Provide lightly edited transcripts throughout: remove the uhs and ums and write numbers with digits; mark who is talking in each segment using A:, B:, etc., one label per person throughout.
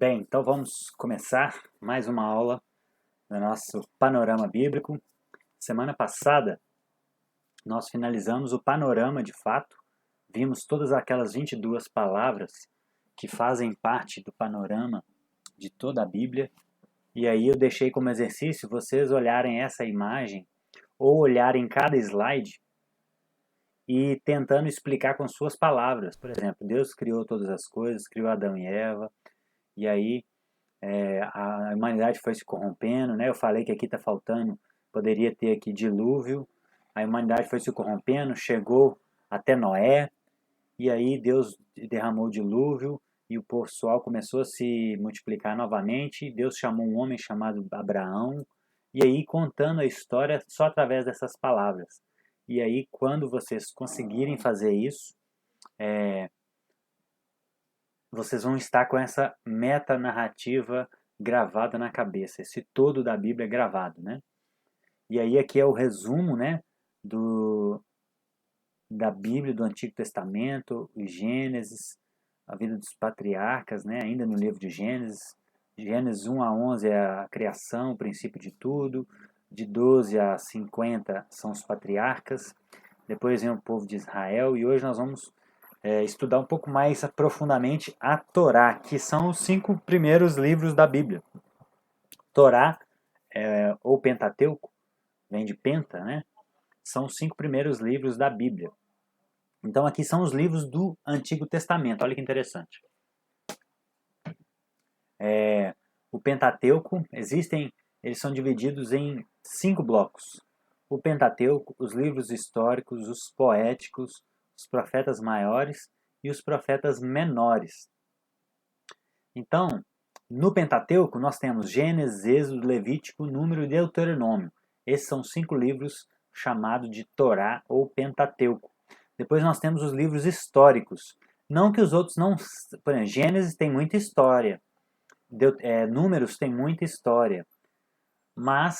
A: Bem, então vamos começar mais uma aula do nosso panorama bíblico. Semana passada nós finalizamos o panorama de fato, vimos todas aquelas 22 palavras que fazem parte do panorama de toda a Bíblia, e aí eu deixei como exercício vocês olharem essa imagem ou olharem cada slide e tentando explicar com suas palavras. Por exemplo, Deus criou todas as coisas, criou Adão e Eva, e aí a humanidade foi se corrompendo, né? Eu falei que aqui está faltando, poderia ter aqui dilúvio, a humanidade foi se corrompendo, chegou até Noé, e aí Deus derramou o dilúvio, e o pessoal começou a se multiplicar novamente, Deus chamou um homem chamado Abraão, e aí contando a história só através dessas palavras. E aí quando vocês conseguirem fazer isso, vocês vão estar com essa metanarrativa gravada na cabeça, esse todo da Bíblia gravado, né? E aí aqui é o resumo, né, da Bíblia, do Antigo Testamento, o Gênesis, a vida dos patriarcas, né, ainda no livro de Gênesis. Gênesis 1 a 11 é a criação, o princípio de tudo. De 12 a 50 são os patriarcas. Depois vem o povo de Israel. E hoje nós vamos estudar um pouco mais profundamente a Torá, que são os 5 primeiros livros da Bíblia. Torá, ou Pentateuco, vem de Penta, né? São os 5 primeiros livros da Bíblia. Então aqui são os livros do Antigo Testamento, olha que interessante. O Pentateuco, eles são divididos em 5 blocos. O Pentateuco, os livros históricos, os poéticos, os profetas maiores e os profetas menores. Então, no Pentateuco nós temos Gênesis, Êxodo, Levítico, Número e Deuteronômio. Esses são 5 livros chamados de Torá ou Pentateuco. Depois nós temos os livros históricos. Não que os outros não... Por exemplo, Gênesis tem muita história. Números tem muita história. Mas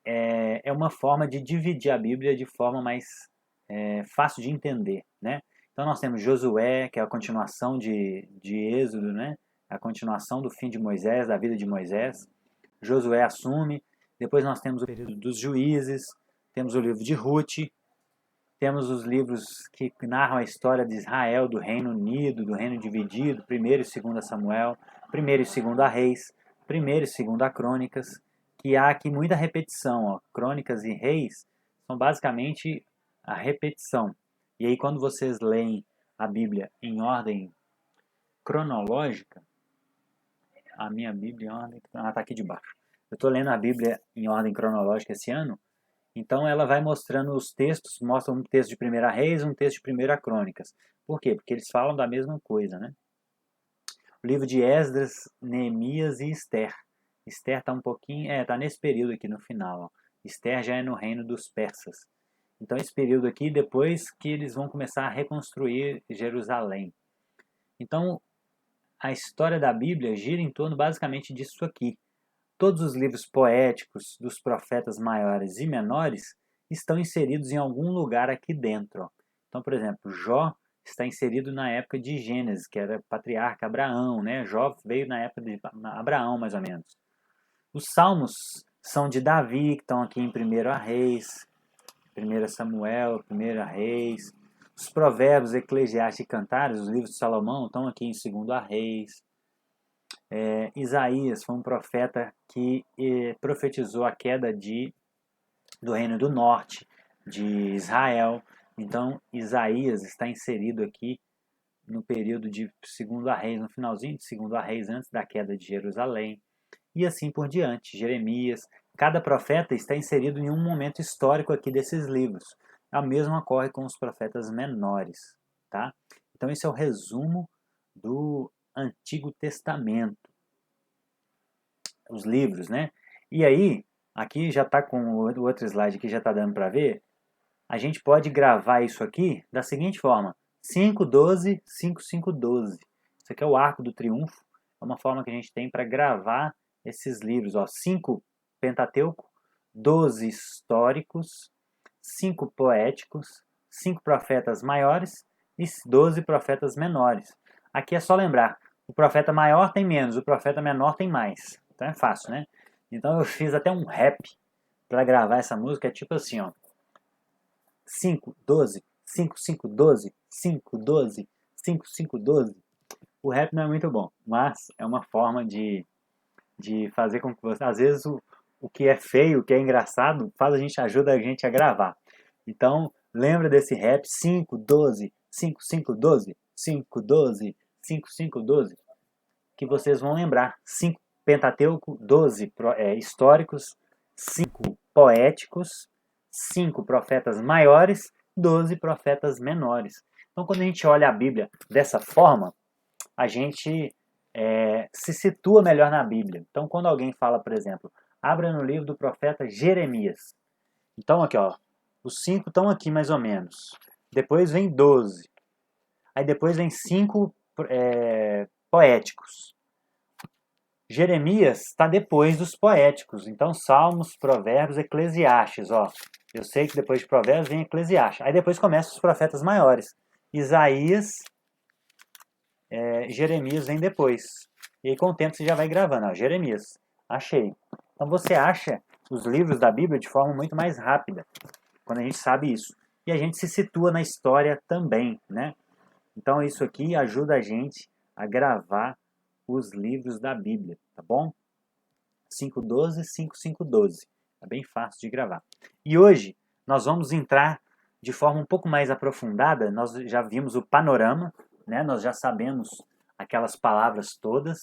A: é uma forma de dividir a Bíblia de forma mais fácil de entender, né? Então nós temos Josué, que é a continuação de Êxodo, né? A continuação do fim de Moisés, da vida de Moisés. Josué assume. Depois nós temos o período dos juízes, temos o livro de Ruth, temos os livros que narram a história de Israel, do reino unido, do reino dividido, 1º e 2º Samuel, 1º e 2º Reis, 1º e 2º Crônicas, que há aqui muita repetição. Ó. Crônicas e Reis são basicamente a repetição. E aí quando vocês leem a Bíblia em ordem cronológica, a minha Bíblia em ordem... está aqui de baixo. Eu estou lendo a Bíblia em ordem cronológica esse ano, então ela vai mostrando os textos, mostra um texto de 1ª Reis e um texto de 1ª Crônicas. Por quê? Porque eles falam da mesma coisa, né? O livro de Esdras, Neemias e Esther. Esther está um pouquinho... está nesse período aqui no final. Ó. Esther já é no reino dos persas. Então esse período aqui, depois que eles vão começar a reconstruir Jerusalém. Então a história da Bíblia gira em torno basicamente disso aqui. Todos os livros poéticos dos profetas maiores e menores estão inseridos em algum lugar aqui dentro. Ó. Então, por exemplo, Jó está inserido na época de Gênesis, que era patriarca Abraão, né? Jó veio na época de Abraão, mais ou menos. Os salmos são de Davi, que estão aqui em 1 Reis, 1 Samuel, 1 Reis. Os provérbios, Eclesiastes e Cantares, os livros de Salomão, estão aqui em 2 Reis. Isaías foi um profeta que profetizou a queda do reino do norte, de Israel. Então, Isaías está inserido aqui no período de 2 Reis, no finalzinho de 2 Reis, antes da queda de Jerusalém. E assim por diante, Jeremias. Cada profeta está inserido em um momento histórico aqui desses livros. O mesmo ocorre com os profetas menores. Tá? Então, esse é o resumo do Antigo Testamento. Os livros, né? E aí, aqui já está com o outro slide que já está dando para ver. A gente pode gravar isso aqui da seguinte forma: 5, 12, 5, 5, 12. Isso aqui é o arco do triunfo. É uma forma que a gente tem para gravar esses livros. Ó, 5 Pentateuco, 12 históricos, 5 poéticos, 5 profetas maiores e 12 profetas menores. Aqui é só lembrar, O profeta maior tem menos, o profeta menor tem mais. Então é fácil, né? Então eu fiz até um rap para gravar essa música, é tipo assim, ó. 5, 12, 5, 5, 12, 5, 12, 5, 5, 12. O rap não é muito bom, mas é uma forma de fazer com que você... Às vezes o que é feio, o que é engraçado, ajuda a gente a gravar. Então, lembra desse rap 5, 12, 5, 5, 12, 5, 12, 5, 5, 12, que vocês vão lembrar. 5 Pentateuco, 12 históricos, 5 poéticos, 5 profetas maiores, 12 profetas menores. Então, quando a gente olha a Bíblia dessa forma, a gente se situa melhor na Bíblia. Então, quando alguém fala, por exemplo, abra no livro do profeta Jeremias. Então, aqui, ó, os 5 estão aqui mais ou menos. Depois vem 12. Aí depois vem 5 poéticos. Jeremias está depois dos poéticos. Então, Salmos, Provérbios, Eclesiastes. Ó. Eu sei que depois de Provérbios vem Eclesiastes. Aí depois começam os profetas maiores. Isaías, Jeremias vem depois. E aí com o tempo você já vai gravando. Ó, Jeremias, achei. Então você acha os livros da Bíblia de forma muito mais rápida, quando a gente sabe isso. E a gente se situa na história também, né? Então isso aqui ajuda a gente a gravar os livros da Bíblia, tá bom? 5:12, 5:5:12. É bem fácil de gravar. E hoje nós vamos entrar de forma um pouco mais aprofundada. Nós já vimos o panorama, né? Nós já sabemos aquelas palavras todas.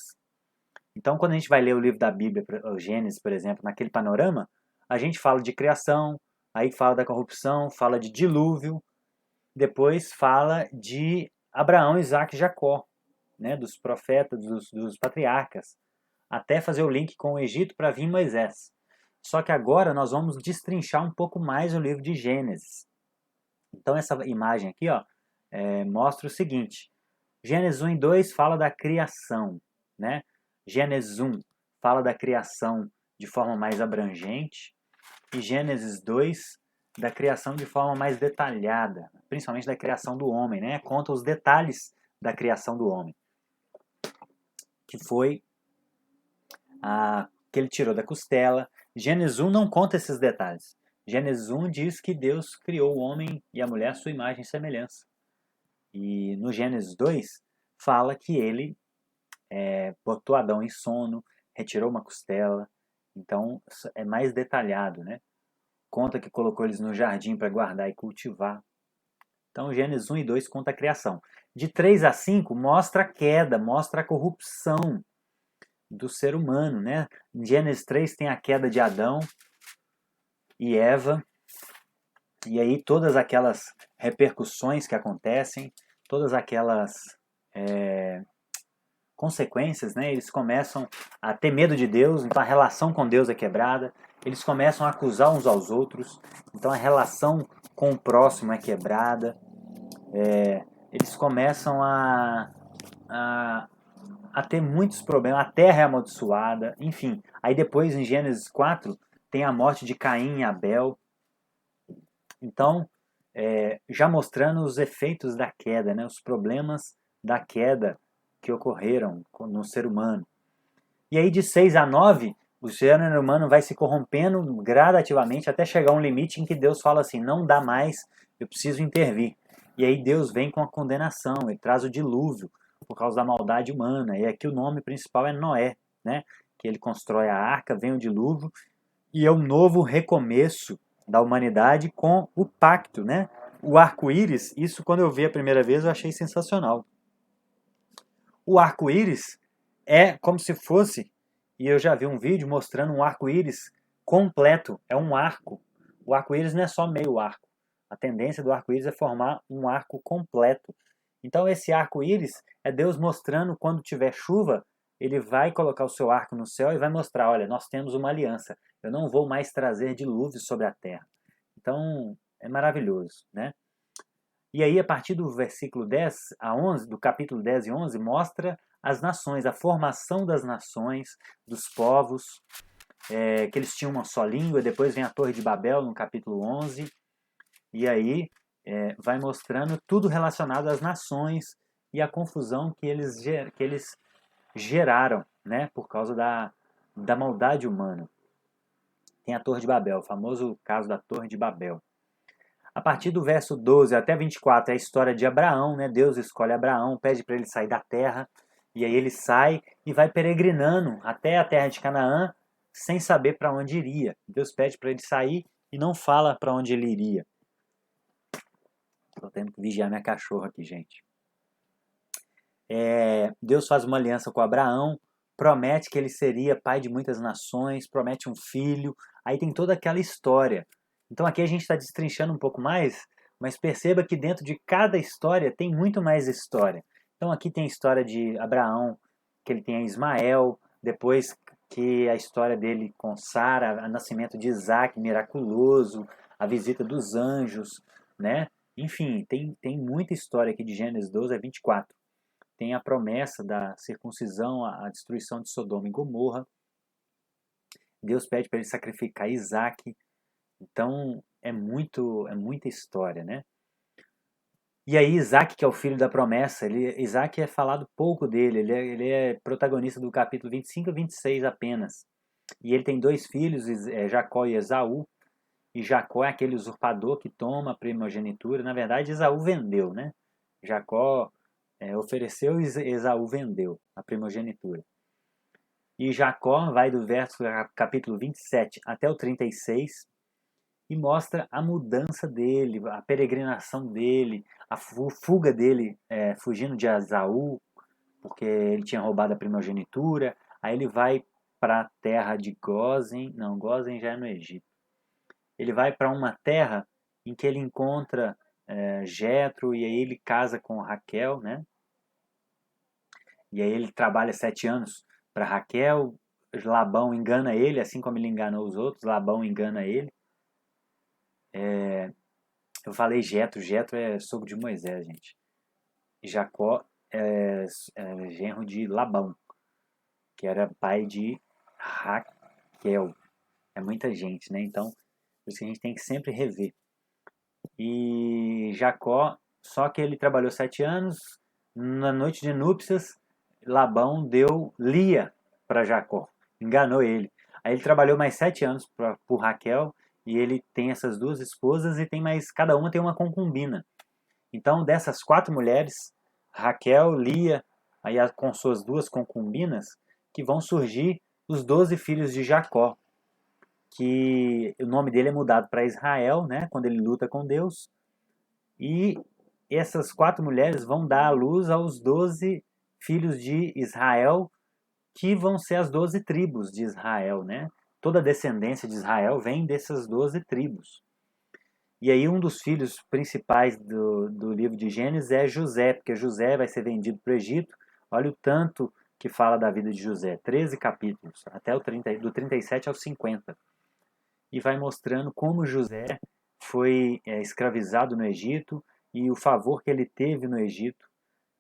A: Então, quando a gente vai ler o livro da Bíblia, o Gênesis, por exemplo, naquele panorama, a gente fala de criação, aí fala da corrupção, fala de dilúvio, depois fala de Abraão, Isaac e Jacó, né? Dos profetas, dos patriarcas, até fazer o link com o Egito para vir Moisés. Só que agora nós vamos destrinchar um pouco mais o livro de Gênesis. Então essa imagem aqui, ó, mostra o seguinte: Gênesis 1 e 2 fala da criação, né? Gênesis 1 fala da criação de forma mais abrangente e Gênesis 2 da criação de forma mais detalhada, principalmente da criação do homem, né? Conta os detalhes da criação do homem, que foi que ele tirou da costela. Gênesis 1 não conta esses detalhes. Gênesis 1 diz que Deus criou o homem e a mulher à sua imagem e semelhança. E no Gênesis 2 fala que ele botou Adão em sono, retirou uma costela. Então é mais detalhado, né? Conta que colocou eles no jardim para guardar e cultivar. Então Gênesis 1 e 2 conta a criação. De 3 a 5 mostra a queda, mostra a corrupção do ser humano, né? Em Gênesis 3 tem a queda de Adão e Eva, e aí todas aquelas repercussões que acontecem, todas aquelas consequências, né? Eles começam a ter medo de Deus, então a relação com Deus é quebrada, eles começam a acusar uns aos outros, então a relação com o próximo é quebrada, eles começam a ter muitos problemas, a terra é amaldiçoada, enfim. Aí depois, em Gênesis 4, tem a morte de Caim e Abel. Então, já mostrando os efeitos da queda, né? Os problemas da queda que ocorreram no ser humano. E aí, de 6 a 9, o gênero humano vai se corrompendo gradativamente até chegar a um limite em que Deus fala assim, não dá mais, eu preciso intervir. E aí Deus vem com a condenação, ele traz o dilúvio por causa da maldade humana. E aqui o nome principal é Noé, né? Que ele constrói a arca, vem o dilúvio, e é um novo recomeço da humanidade com o pacto, né? O arco-íris, isso quando eu vi a primeira vez eu achei sensacional. O arco-íris é como se fosse, e eu já vi um vídeo mostrando um arco-íris completo, é um arco. O arco-íris não é só meio arco. A tendência do arco-íris é formar um arco completo. Então esse arco-íris é Deus mostrando quando tiver chuva, ele vai colocar o seu arco no céu e vai mostrar, olha, nós temos uma aliança. Eu não vou mais trazer dilúvio sobre a terra. Então é maravilhoso, né? E aí, a partir do versículo 10 a 11, do capítulo 10 e 11, mostra as nações, a formação das nações, dos povos, que eles tinham uma só língua. Depois vem a Torre de Babel, no capítulo 11. E aí vai mostrando tudo relacionado às nações e a confusão que eles geraram, né, por causa da maldade humana. Tem a Torre de Babel, o famoso caso da Torre de Babel. A partir do verso 12 até 24 é a história de Abraão, né? Deus escolhe Abraão, pede para ele sair da terra, e aí ele sai e vai peregrinando até a terra de Canaã, sem saber para onde iria. Deus pede para ele sair e não fala para onde ele iria. Estou tendo que vigiar minha cachorra aqui, gente. Deus faz uma aliança com Abraão, promete que ele seria pai de muitas nações, promete um filho, aí tem toda aquela história. Então aqui a gente está destrinchando um pouco mais, mas perceba que dentro de cada história tem muito mais história. Então aqui tem a história de Abraão, que ele tem Ismael, depois que a história dele com Sara, o nascimento de Isaac miraculoso, a visita dos anjos, né? Enfim, tem muita história aqui de Gênesis 12 a 24. Tem a promessa da circuncisão, a destruição de Sodoma e Gomorra. Deus pede para ele sacrificar Isaac. Então é muita história, né? E aí Isaac, que é o filho da promessa, Isaac é falado pouco dele, ele é protagonista do capítulo 25 e 26 apenas. E ele tem dois filhos, Jacó e Esaú. E Jacó é aquele usurpador que toma a primogenitura. Na verdade, Esaú vendeu, né? Jacó ofereceu e Esaú vendeu a primogenitura. E Jacó vai do verso capítulo 27 até o 36 e mostra a mudança dele, a peregrinação dele, a fuga dele fugindo de Esaú, porque ele tinha roubado a primogenitura. Aí ele vai para a terra de Gósen, não, Gósen já é no Egito. Ele vai para uma terra em que ele encontra Jetro e aí ele casa com Raquel, né? E aí ele trabalha 7 anos para Raquel. Labão engana ele, assim como ele enganou os outros. Labão engana ele. Eu falei Jetro é sogro de Moisés, gente. E Jacó é genro de Labão, que era pai de Raquel. É muita gente, né? Então, por isso que a gente tem que sempre rever. E Jacó, só que ele trabalhou 7 anos. Na noite de núpcias, Labão deu Lia para Jacó, enganou ele. Aí ele trabalhou mais 7 anos por Raquel, e ele tem essas duas esposas e tem mais, cada uma tem uma concubina. Então dessas 4 mulheres, Raquel, Lia, aí com suas duas concubinas, que vão surgir os 12 filhos de Jacó, que o nome dele é mudado para Israel, né, quando ele luta com Deus. E essas 4 mulheres vão dar à luz aos 12 filhos de Israel, que vão ser as 12 tribos de Israel, né? Toda a descendência de Israel vem dessas 12 tribos. E aí um dos filhos principais do livro de Gênesis é José, porque José vai ser vendido para o Egito. Olha o tanto que fala da vida de José, 13 capítulos, até do 37 ao 50. E vai mostrando como José foi escravizado no Egito e o favor que ele teve no Egito,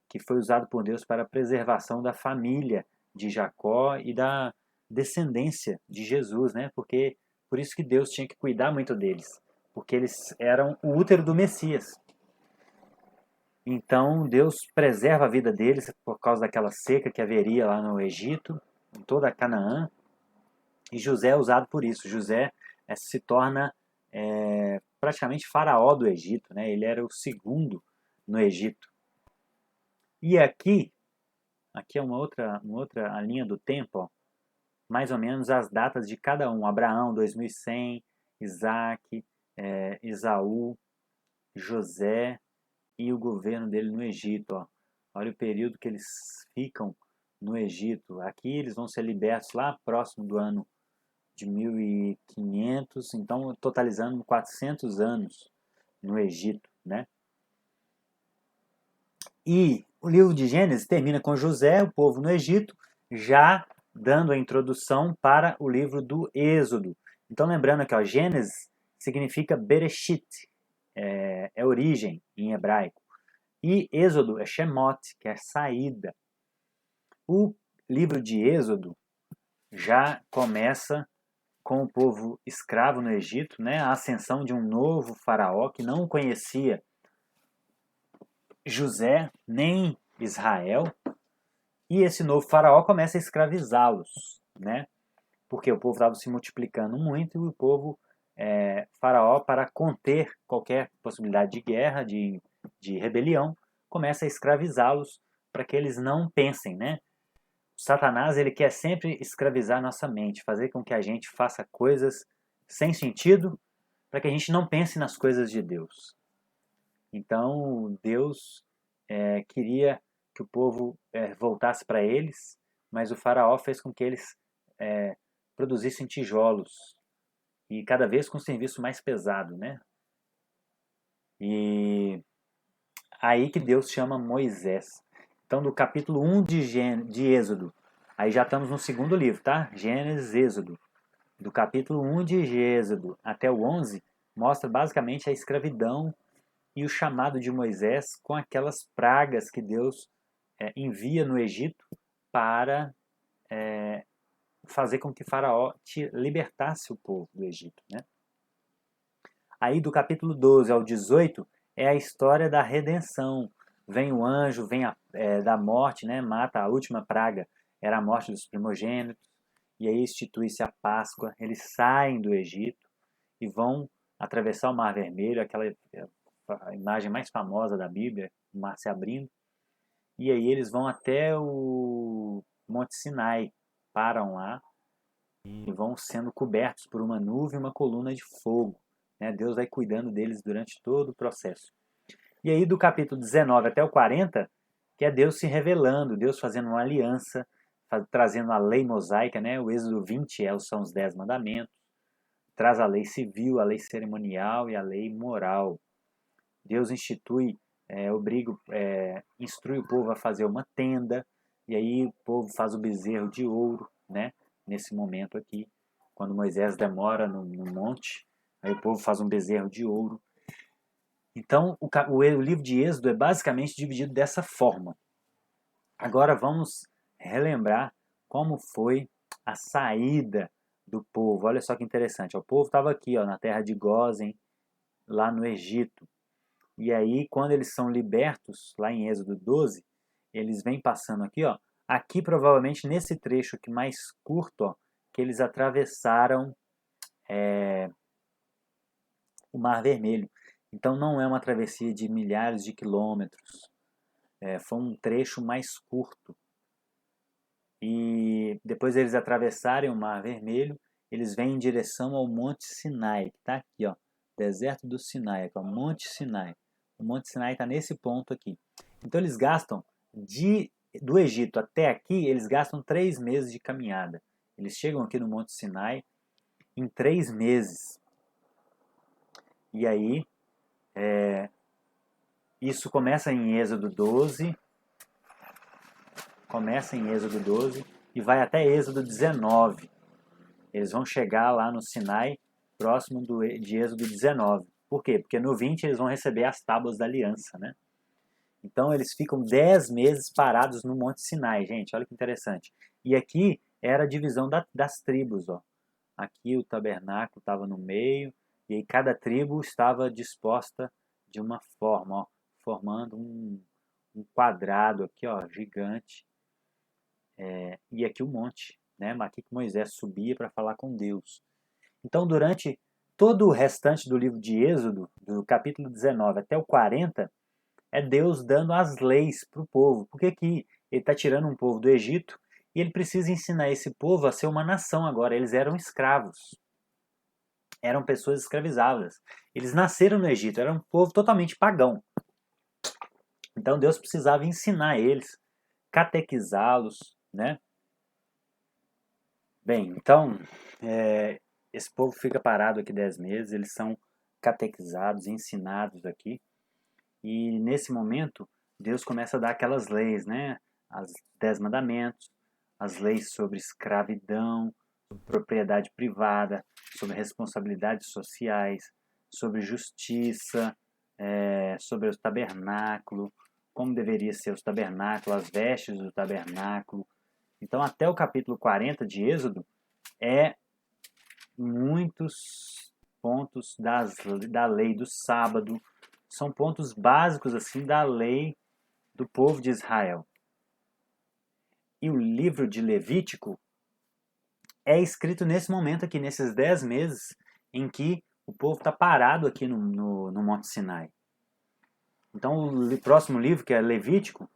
A: que foi usado por Deus para a preservação da família de Jacó e da descendência de Jesus, né? Porque por isso que Deus tinha que cuidar muito deles, porque eles eram o útero do Messias. Então Deus preserva a vida deles por causa daquela seca que haveria lá no Egito, em toda a Canaã. E José é usado por isso. José se torna praticamente faraó do Egito, né? Ele era o segundo no Egito. E aqui é uma outra linha do tempo, ó, mais ou menos as datas de cada um. Abraão, 2100, Isaac, Esaú, José e o governo dele no Egito. Ó. Olha o período que eles ficam no Egito. Aqui eles vão ser libertos lá próximo do ano de 1500, então totalizando 400 anos no Egito, né? E o livro de Gênesis termina com José, o povo no Egito, já dando a introdução para o livro do Êxodo. Então lembrando que Gênesis significa Bereshit, é origem em hebraico. E Êxodo é Shemot, que é saída. O livro de Êxodo já começa com o povo escravo no Egito, né? A ascensão de um novo faraó que não conhecia José nem Israel, E esse novo faraó começa a escravizá-los, né? Porque o povo estava se multiplicando muito e o povo, faraó, para conter qualquer possibilidade de guerra, de rebelião, começa a escravizá-los para que eles não pensem, né? Satanás, ele quer sempre escravizar nossa mente, fazer com que a gente faça coisas sem sentido, para que a gente não pense nas coisas de Deus. Então, Deus queria que o povo voltasse para eles, mas o faraó fez com que eles produzissem tijolos, e cada vez com um serviço mais pesado, né? E aí que Deus chama Moisés. Então, do capítulo 1 de Êxodo, aí já estamos no segundo livro, tá? Gênesis, Êxodo. Do capítulo 1 de Êxodo até o 11, mostra basicamente a escravidão e o chamado de Moisés com aquelas pragas que Deus envia no Egito para fazer com que Faraó libertasse o povo do Egito, né? Aí do capítulo 12 ao 18 é a história da redenção. Vem o anjo, vem da morte, né? Mata a última praga, era a morte dos primogênitos, e aí institui-se a Páscoa. Eles saem do Egito e vão atravessar o Mar Vermelho, aquela a imagem mais famosa da Bíblia, o mar se abrindo. E aí eles vão até o Monte Sinai, param lá e vão sendo cobertos por uma nuvem e uma coluna de fogo. Né? Deus vai cuidando deles durante todo o processo. E aí do capítulo 19 até o 40, que é Deus se revelando, Deus fazendo uma aliança, trazendo a lei mosaica, né? O Êxodo 20 são os 10 mandamentos, traz a lei civil, a lei cerimonial e a lei moral. Deus institui, instrui o povo a fazer uma tenda, e aí o povo faz o bezerro de ouro, né? Nesse momento aqui, quando Moisés demora no monte, aí o povo faz um bezerro de ouro. Então, o livro de Êxodo é basicamente dividido dessa forma. Agora vamos relembrar como foi a saída do povo. Olha só que interessante. O povo estava aqui, na terra de Gósen, lá no Egito. E aí, quando eles são libertos, lá em Êxodo 12, eles vêm passando aqui, aqui provavelmente nesse trecho aqui mais curto, que eles atravessaram o Mar Vermelho. Então não é uma travessia de milhares de quilômetros, foi um trecho mais curto. E depois eles atravessarem o Mar Vermelho, eles vêm em direção ao Monte Sinai, que está aqui, deserto do Sinai, aqui, Monte Sinai. O Monte Sinai está nesse ponto aqui. Então eles gastam, do Egito até aqui, eles gastam 3 meses de caminhada. Eles chegam aqui no Monte Sinai em 3 meses. E aí, isso começa em Êxodo 12, e vai até Êxodo 19. Eles vão chegar lá no Sinai, próximo de Êxodo 19. Por quê? Porque no 20 eles vão receber as tábuas da aliança, né? Então eles ficam 10 meses parados no Monte Sinai, gente. Olha que interessante. E aqui era a divisão das tribos, Aqui o tabernáculo estava no meio, e aí cada tribo estava disposta de uma forma, formando um quadrado aqui, gigante. E aqui o monte, né? Aqui que Moisés subia para falar com Deus. Então, durante todo o restante do livro de Êxodo, do capítulo 19 até o 40, é Deus dando as leis para o povo. Porque aqui ele está tirando um povo do Egito e ele precisa ensinar esse povo a ser uma nação agora. Eles eram escravos. Eram pessoas escravizadas. Eles nasceram no Egito, era um povo totalmente pagão. Então Deus precisava ensinar eles, catequizá-los, né? Bem, então, esse povo fica parado aqui 10 meses, eles são catequizados, ensinados aqui, e nesse momento Deus começa a dar aquelas leis, né? As 10 mandamentos, as leis sobre escravidão, propriedade privada, sobre responsabilidades sociais, sobre justiça, sobre o tabernáculo, como deveria ser o tabernáculo, as vestes do tabernáculo. Então, até o capítulo 40 de Êxodo, muitos pontos da lei do sábado, são pontos básicos assim da lei do povo de Israel. e o livro de Levítico é escrito nesse momento aqui, nesses 10 meses em que o povo está parado aqui no Monte Sinai. Então o próximo livro, que é Levítico,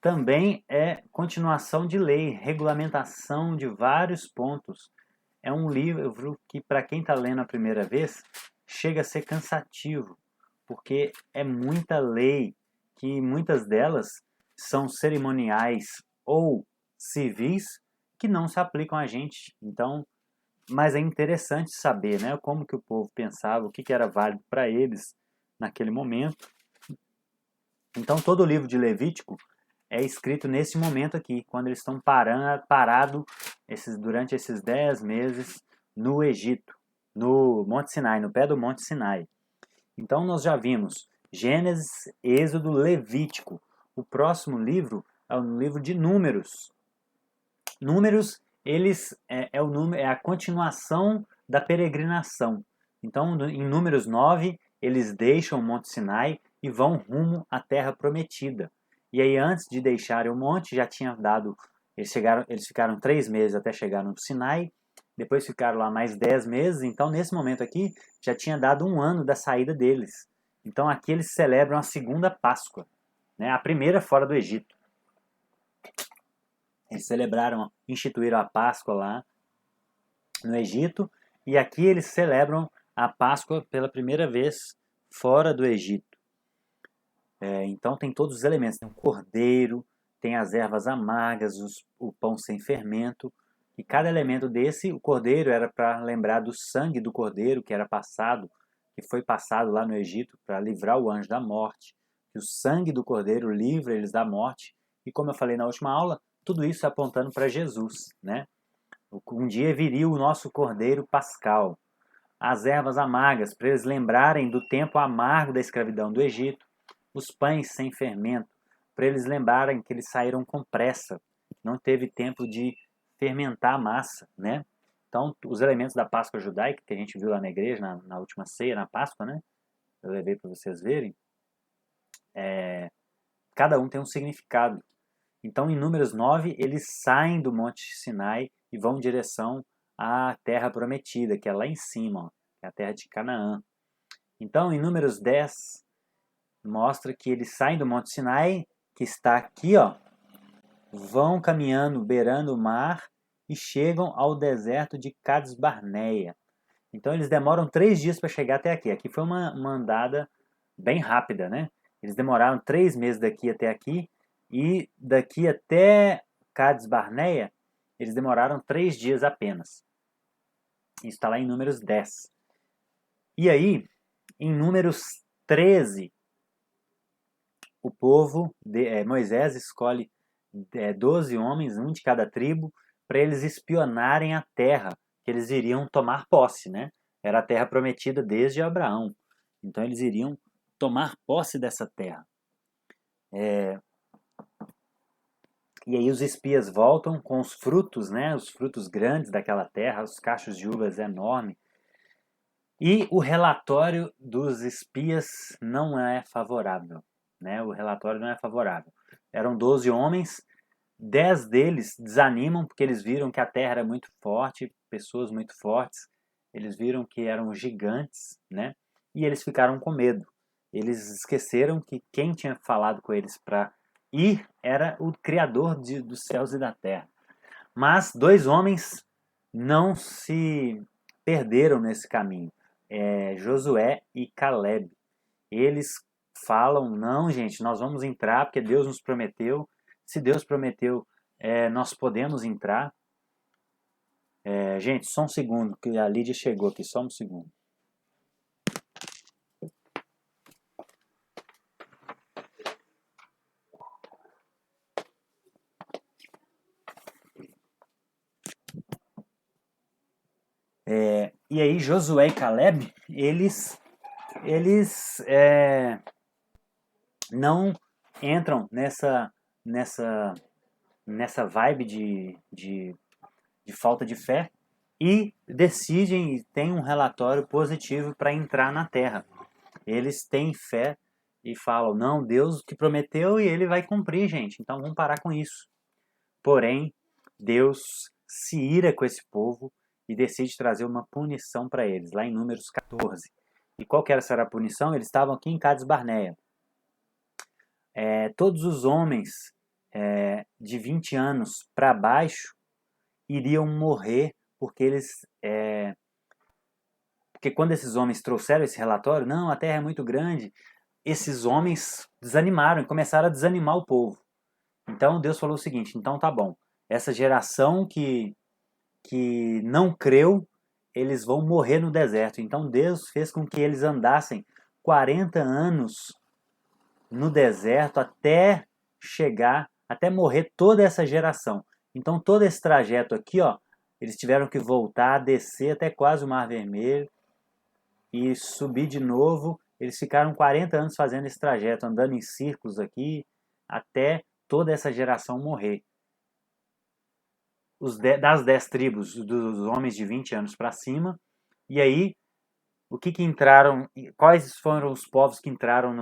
A: também é continuação de lei, regulamentação de vários pontos. É um livro que, para quem está lendo a primeira vez, chega a ser cansativo, porque é muita lei, que muitas delas são cerimoniais ou civis que não se aplicam a gente. Então, mas é interessante saber, né, como que o povo pensava, o que era válido para eles naquele momento. Então, todo o livro de Levítico é escrito nesse momento aqui, quando eles estão parados durante esses 10 meses no Egito, no Monte Sinai, no pé do Monte Sinai. Então nós já vimos Gênesis, Êxodo, Levítico. O próximo livro é o livro de Números. Números, é a continuação da peregrinação. Então, em Números 9, eles deixam o Monte Sinai e vão rumo à Terra Prometida. E aí, antes de deixarem o monte, já tinha dado. Eles ficaram 3 meses até chegar no Sinai, depois ficaram lá mais 10 meses. Então, nesse momento aqui, já tinha dado 1 ano da saída deles. Então, aqui eles celebram a segunda Páscoa, né? A primeira fora do Egito. Eles instituíram a Páscoa lá no Egito, e aqui eles celebram a Páscoa pela primeira vez fora do Egito. Então tem todos os elementos, tem o cordeiro, tem as ervas amargas, o pão sem fermento, e cada elemento desse, o cordeiro era para lembrar do sangue do cordeiro que foi passado lá no Egito para livrar o anjo da morte, que o sangue do cordeiro livra eles da morte, e como eu falei na última aula, tudo isso apontando para Jesus, né? Um dia viria o nosso cordeiro pascal. As ervas amargas, para eles lembrarem do tempo amargo da escravidão do Egito. Os pães sem fermento, para eles lembrarem que eles saíram com pressa, não teve tempo de fermentar a massa, né? Então, os elementos da Páscoa judaica, que a gente viu lá na igreja, na última ceia, na Páscoa, né? Eu levei para vocês verem. Cada um tem um significado. Então, em Números 9, eles saem do Monte Sinai e vão em direção à Terra Prometida, que é lá em cima, ó, que é a Terra de Canaã. Então, em Números 10, mostra que eles saem do Monte Sinai, que está aqui, ó, vão caminhando, beirando o mar e chegam ao deserto de Cades Barneia. Então eles demoram 3 dias para chegar até aqui. Aqui foi uma andada bem rápida, né? Eles demoraram 3 meses daqui até aqui e daqui até Cades Barneia eles demoraram 3 dias apenas. Isso está lá em Números 10. E aí, em Números 13, o povo, Moisés escolhe 12 homens, um de cada tribo, para eles espionarem a terra que eles iriam tomar posse, né? Era a terra prometida desde Abraão. Então eles iriam tomar posse dessa terra. E aí os espias voltam com os frutos, né? Os frutos grandes daquela terra, os cachos de uvas enormes. E o relatório dos espias não é favorável, né? O relatório não é favorável. Eram 12 homens, 10 deles desanimam porque eles viram que a terra era muito forte, pessoas muito fortes, eles viram que eram gigantes, né? E eles ficaram com medo. Eles esqueceram que quem tinha falado com eles para ir era o Criador dos céus e da terra. Mas 2 homens não se perderam nesse caminho, Josué e Caleb. Eles falam, não gente, nós vamos entrar porque Deus nos prometeu. Se Deus prometeu, nós podemos entrar. Gente, só um segundo, que a Lídia chegou aqui, só um segundo. E aí Josué e Caleb, eles não entram nessa vibe de falta de fé e decidem e têm um relatório positivo para entrar na terra. Eles têm fé e falam, não, Deus que prometeu e ele vai cumprir, gente, então vamos parar com isso. Porém, Deus se ira com esse povo e decide trazer uma punição para eles, lá em Números 14. E qual que era essa punição? Eles estavam aqui em Cades Barneia. Todos os homens de 20 anos para baixo iriam morrer porque quando esses homens trouxeram esse relatório, não, a terra é muito grande, esses homens desanimaram e começaram a desanimar o povo. Então Deus falou o seguinte: então tá bom, essa geração que não creu, eles vão morrer no deserto. Então Deus fez com que eles andassem 40 anos no deserto até morrer toda essa geração. Então todo esse trajeto aqui, ó, eles tiveram que voltar, descer até quase o Mar Vermelho e subir de novo. Eles ficaram 40 anos fazendo esse trajeto, andando em círculos aqui, até toda essa geração morrer. Das 10 tribos, dos homens de 20 anos para cima. E aí, quais foram os povos que entraram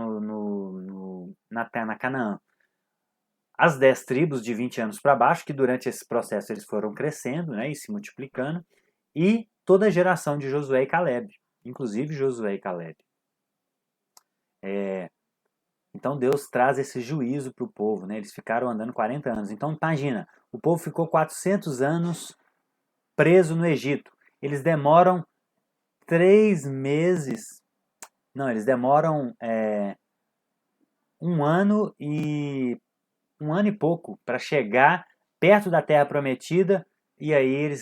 A: na Canaã? As 10 tribos de 20 anos para baixo, que durante esse processo eles foram crescendo, né, e se multiplicando, e toda a geração de Josué e Caleb, inclusive Josué e Caleb. Então Deus traz esse juízo para o povo, né? Eles ficaram andando 40 anos. Então imagina, o povo ficou 400 anos preso no Egito. Eles demoram 3 meses. Não, eles demoram um ano e pouco para chegar perto da Terra Prometida. E aí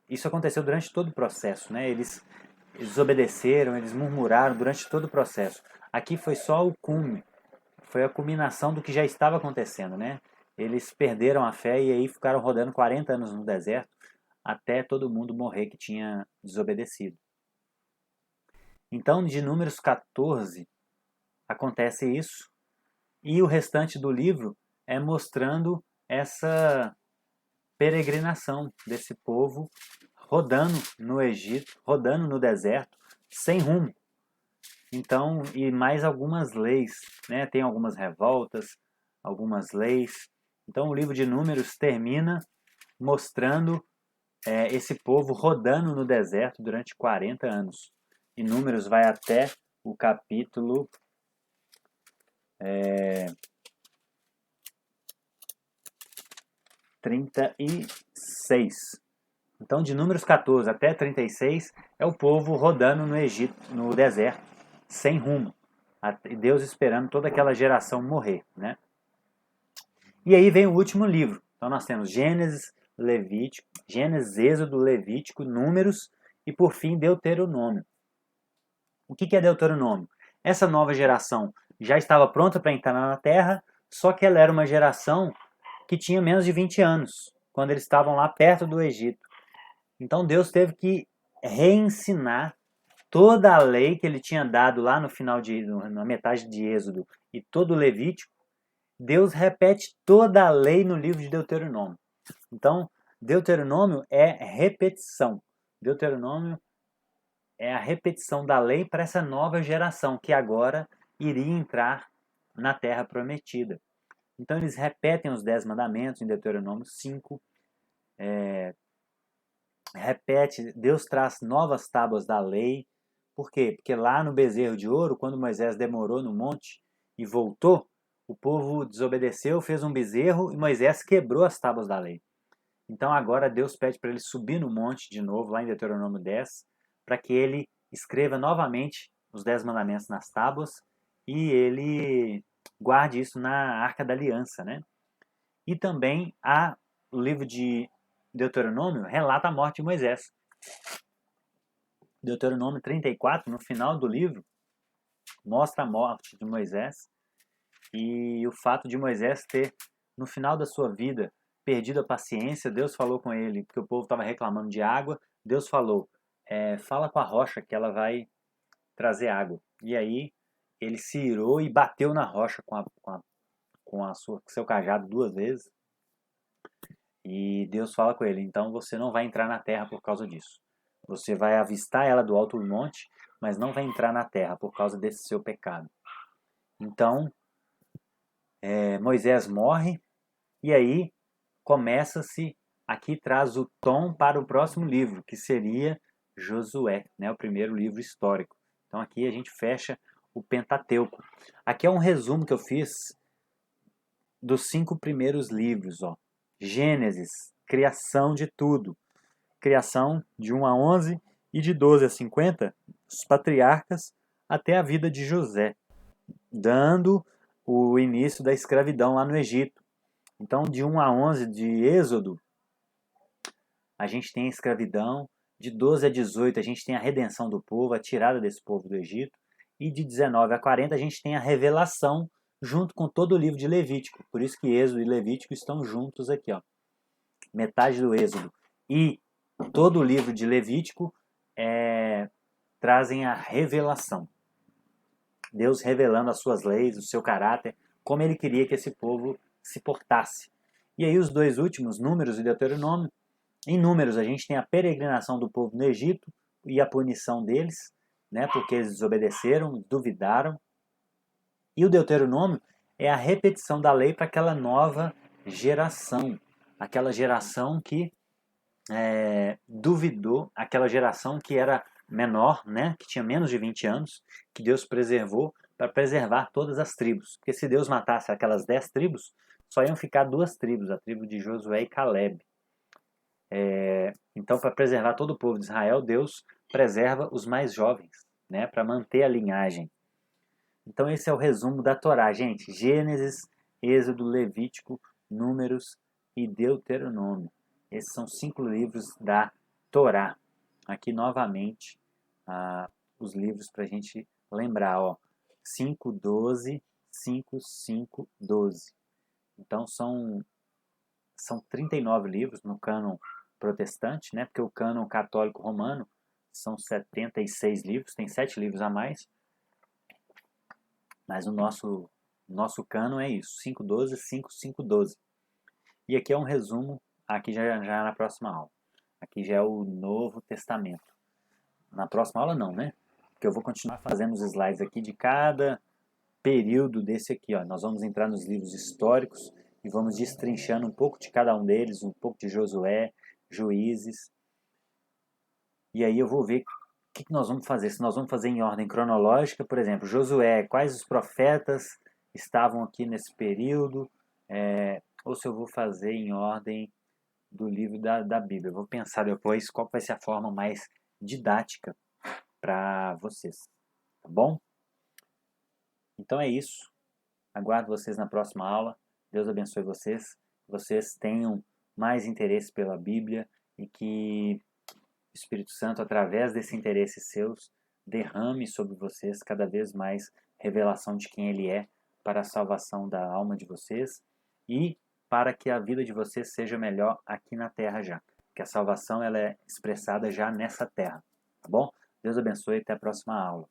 A: isso aconteceu durante todo o processo, né? Eles desobedeceram, eles murmuraram durante todo o processo. Aqui foi só o cume, foi a culminação do que já estava acontecendo, né? Eles perderam a fé e aí ficaram rodando 40 anos no deserto até todo mundo morrer que tinha desobedecido. Então, de Números 14 acontece isso, e o restante do livro é mostrando essa peregrinação desse povo rodando no Egito, rodando no deserto, sem rumo. Então, e mais algumas leis, né? Tem algumas revoltas, algumas leis. Então, o livro de Números termina mostrando esse povo rodando no deserto durante 40 anos. E Números vai até o capítulo 36. Então, de Números 14 até 36 é o povo rodando no Egito, no deserto, sem rumo. Deus esperando toda aquela geração morrer, né? E aí vem o último livro. Então nós temos Gênesis, Êxodo, Levítico, Números e por fim Deuteronômio. O que é Deuteronômio? Essa nova geração já estava pronta para entrar na Terra, só que ela era uma geração que tinha menos de 20 anos, quando eles estavam lá perto do Egito. Então Deus teve que reensinar toda a lei que ele tinha dado lá na metade de Êxodo e todo o Levítico. Deus repete toda a lei no livro de Deuteronômio. Então, Deuteronômio é repetição. Deuteronômio é a repetição da lei para essa nova geração que agora iria entrar na Terra Prometida. Então, eles repetem os 10 mandamentos em Deuteronômio 5. Deus traz novas tábuas da lei. Por quê? Porque lá no bezerro de ouro, quando Moisés demorou no monte e voltou, o povo desobedeceu, fez um bezerro e Moisés quebrou as tábuas da lei. Então agora Deus pede para ele subir no monte de novo, lá em Deuteronômio 10, para que ele escreva novamente os 10 mandamentos nas tábuas e ele guarde isso na Arca da Aliança, né? E também o livro de Deuteronômio relata a morte de Moisés. Deuteronômio 34, no final do livro, mostra a morte de Moisés e o fato de Moisés ter, no final da sua vida, perdido a paciência. Deus falou com ele, porque o povo estava reclamando de água. Deus falou, fala com a rocha que ela vai trazer água. E aí ele se irou e bateu na rocha com seu cajado 2 vezes. E Deus fala com ele, então você não vai entrar na terra por causa disso. Você vai avistar ela do alto do monte, mas não vai entrar na terra por causa desse seu pecado. Então, Moisés morre E aí começa-se, aqui traz o tom para o próximo livro, que seria Josué, né, o primeiro livro histórico. Então aqui a gente fecha o Pentateuco. Aqui é um resumo que eu fiz dos 5 primeiros livros. Ó. Gênesis, criação de tudo. Criação de 1 a 11 e de 12 a 50, os patriarcas, até a vida de José, dando o início da escravidão lá no Egito. Então, de 1 a 11 de Êxodo, a gente tem a escravidão. De 12 a 18, a gente tem a redenção do povo, a tirada desse povo do Egito. E de 19 a 40, a gente tem a revelação, junto com todo o livro de Levítico. Por isso que Êxodo e Levítico estão juntos aqui. Ó. Metade do Êxodo e todo o livro de Levítico trazem a revelação. Deus revelando as suas leis, o seu caráter, como ele queria que esse povo se portasse. E aí os 2 últimos, Números e Deuteronômio. Em Números a gente tem a peregrinação do povo no Egito e a punição deles, né, porque eles desobedeceram, duvidaram. E o Deuteronômio é a repetição da lei para aquela nova geração, aquela geração que duvidou, aquela geração que era menor, né, que tinha menos de 20 anos, que Deus preservou para preservar todas as tribos. Porque se Deus matasse aquelas 10 tribos, só iam ficar 2 tribos, a tribo de Josué e Caleb. Então, para preservar todo o povo de Israel, Deus preserva os mais jovens, né, para manter a linhagem. Então, esse é o resumo da Torá, gente. Gênesis, Êxodo, Levítico, Números e Deuteronômio. Esses são 5 livros da Torá. Aqui, novamente, os livros para a gente lembrar. Ó. 5, 12, 5, 5, 12. Então, são 39 livros no cânon protestante, né? Porque o cânon católico romano são 76 livros, tem 7 livros a mais. Mas o nosso cânon é isso, 5:12, 5:5:12. E aqui é um resumo, aqui já é na próxima aula. Aqui já é o Novo Testamento. Na próxima aula não, né? Porque eu vou continuar fazendo os slides aqui de cada período desse aqui. Ó. Nós vamos entrar nos livros históricos e vamos destrinchando um pouco de cada um deles, um pouco de Josué, Juízes. E aí eu vou ver o que nós vamos fazer. Se nós vamos fazer em ordem cronológica, por exemplo, Josué, quais os profetas estavam aqui nesse período, ou se eu vou fazer em ordem do livro da Bíblia. Eu vou pensar depois qual vai ser a forma mais didática para vocês, tá bom? Então é isso. Aguardo vocês na próxima aula. Deus abençoe vocês. Que vocês tenham mais interesse pela Bíblia e que o Espírito Santo, através desse interesse seus, derrame sobre vocês cada vez mais revelação de quem Ele é para a salvação da alma de vocês e para que a vida de vocês seja melhor aqui na terra já. Que a salvação ela é expressada já nessa terra, tá bom? Deus abençoe e até a próxima aula.